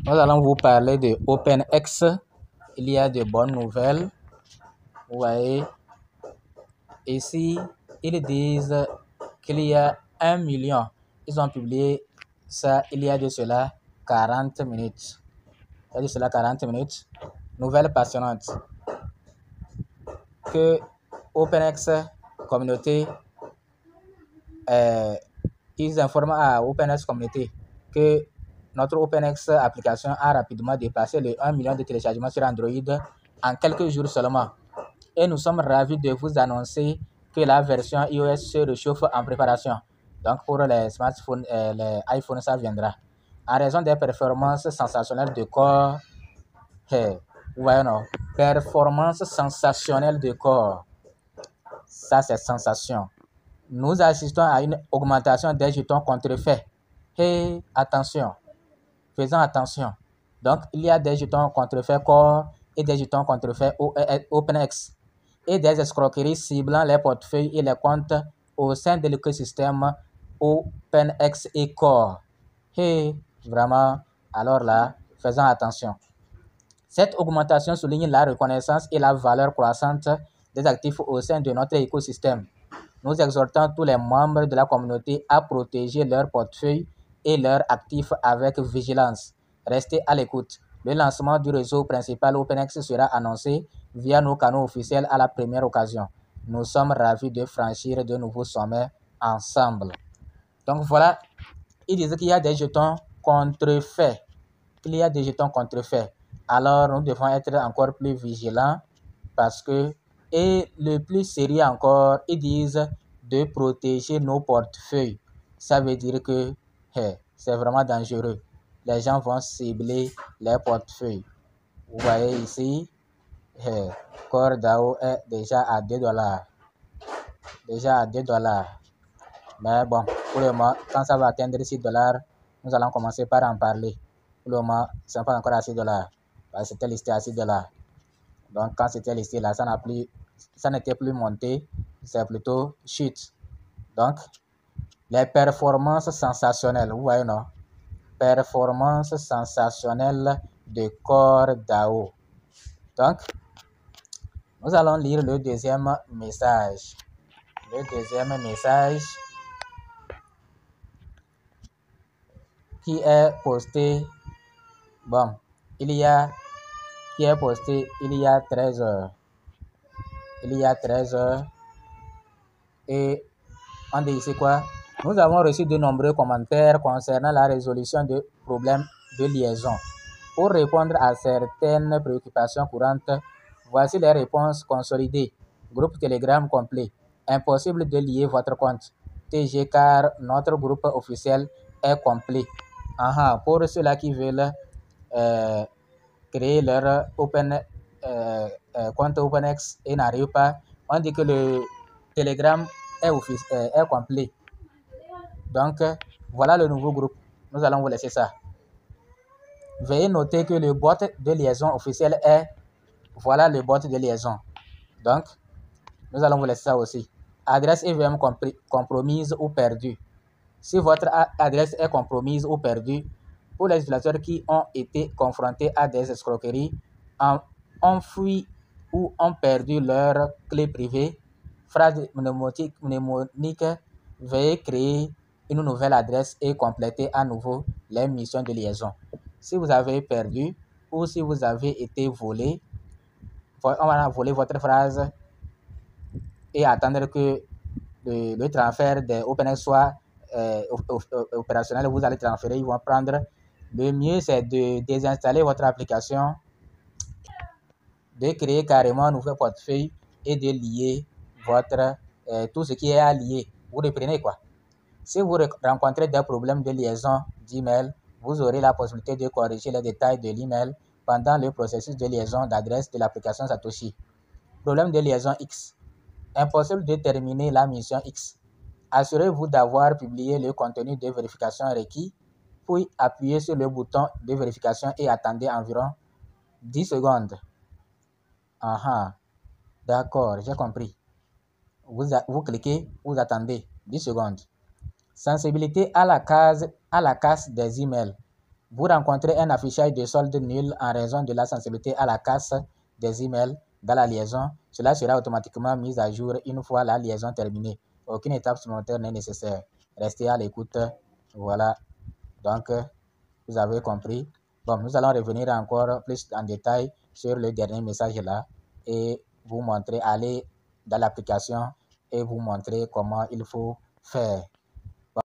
Nous allons vous parler de OpenX. Il y a de bonnes nouvelles. Vous voyez, ici, ils disent qu'il y a 1 million. Ils ont publié ça il y a de cela 40 minutes. Il y a de cela 40 minutes. Nouvelle passionnante. Que OpenX communauté, ils informent à OpenX communauté que notre OpenX application a rapidement dépassé les 1 million de téléchargements sur Android en quelques jours seulement. Et nous sommes ravis de vous annoncer que la version iOS se réchauffe en préparation. Donc pour les smartphones, les iPhones, ça viendra. En raison des performances sensationnelles de corps, ouais, non, performances sensationnelles de corps, ça c'est sensation. Nous assistons à une augmentation des jetons contrefaits. Et attention, faisons attention. Donc, il y a des jetons contrefaits Core et des jetons contrefaits OpenX et des escroqueries ciblant les portefeuilles et les comptes au sein de l'écosystème OpenX et Core. Et vraiment, alors là, faisons attention. Cette augmentation souligne la reconnaissance et la valeur croissante des actifs au sein de notre écosystème. Nous exhortons tous les membres de la communauté à protéger leur portefeuille et leurs actifs avec vigilance. Restez à l'écoute. Le lancement du réseau principal OpenX sera annoncé via nos canaux officiels à la première occasion. Nous sommes ravis de franchir de nouveaux sommets ensemble. Donc voilà, il disait qu'il y a des jetons contrefaits. Alors nous devons être encore plus vigilants parce que, et le plus sérieux encore, ils disent de protéger nos portefeuilles. Ça veut dire que c'est vraiment dangereux. Les gens vont cibler les portefeuilles. Vous voyez ici, Core DAO est déjà à $2. Déjà à $2. Mais bon, pour le moment, quand ça va atteindre $6, nous allons commencer par en parler. Pour le moment, ce n'est pas encore à $6. C'était listé à $6. Donc, quand c'était listé là, ça n'était plus monté, c'est plutôt chute. Donc, les performances sensationnelles, vous voyez, non? Performances sensationnelles de Core DAO. Donc, nous allons lire le deuxième message. Le deuxième message qui est posté, qui est posté il y a 13 heures. Et on dit ici quoi? Nous avons reçu de nombreux commentaires concernant la résolution de problèmes de liaison. Pour répondre à certaines préoccupations courantes, voici les réponses consolidées. Groupe Telegram complet. Impossible de lier votre compte TG car notre groupe officiel est complet. Pour ceux-là qui veulent créer leur compte OpenX et n'arrivent pas, on dit que le Telegram est complet. Donc, voilà le nouveau groupe. Nous allons vous laisser ça. Veuillez noter que le bot de liaison officiel est... Voilà le bot de liaison. Donc, nous allons vous laisser ça aussi. Adresse EVM compromise ou perdue. Si votre adresse est compromise ou perdue, pour les utilisateurs qui ont été confrontés à des escroqueries, ont fui ou ont perdu leur clé privée, phrase mnémonique, veuillez créer une nouvelle adresse et compléter à nouveau les missions de liaison. Si vous avez perdu ou si vous avez été volé, on va voler votre phrase et attendre que le transfert des OpenX soit opérationnel. Vous allez transférer, ils vont prendre. Le mieux, c'est de désinstaller votre application, de créer carrément un nouveau portefeuille et de lier votre tout ce qui est à lier. Vous reprenez quoi? Si vous rencontrez des problèmes de liaison d'email, vous aurez la possibilité de corriger les détails de l'email pendant le processus de liaison d'adresse de l'application Satoshi. Problème de liaison X. Impossible de terminer la mission X. Assurez-vous d'avoir publié le contenu de vérification requis, puis appuyez sur le bouton de vérification et attendez environ 10 secondes. D'accord, j'ai compris. Vous cliquez, vous attendez 10 secondes. Sensibilité à la casse des emails. Vous rencontrez un affichage de solde nul en raison de la sensibilité à la casse des emails dans la liaison. Cela sera automatiquement mis à jour une fois la liaison terminée. Aucune étape supplémentaire n'est nécessaire. Restez à l'écoute. Voilà. Donc, vous avez compris. Bon, nous allons revenir encore plus en détail sur le dernier message là et vous montrer, aller dans l'application et vous montrer comment il faut faire.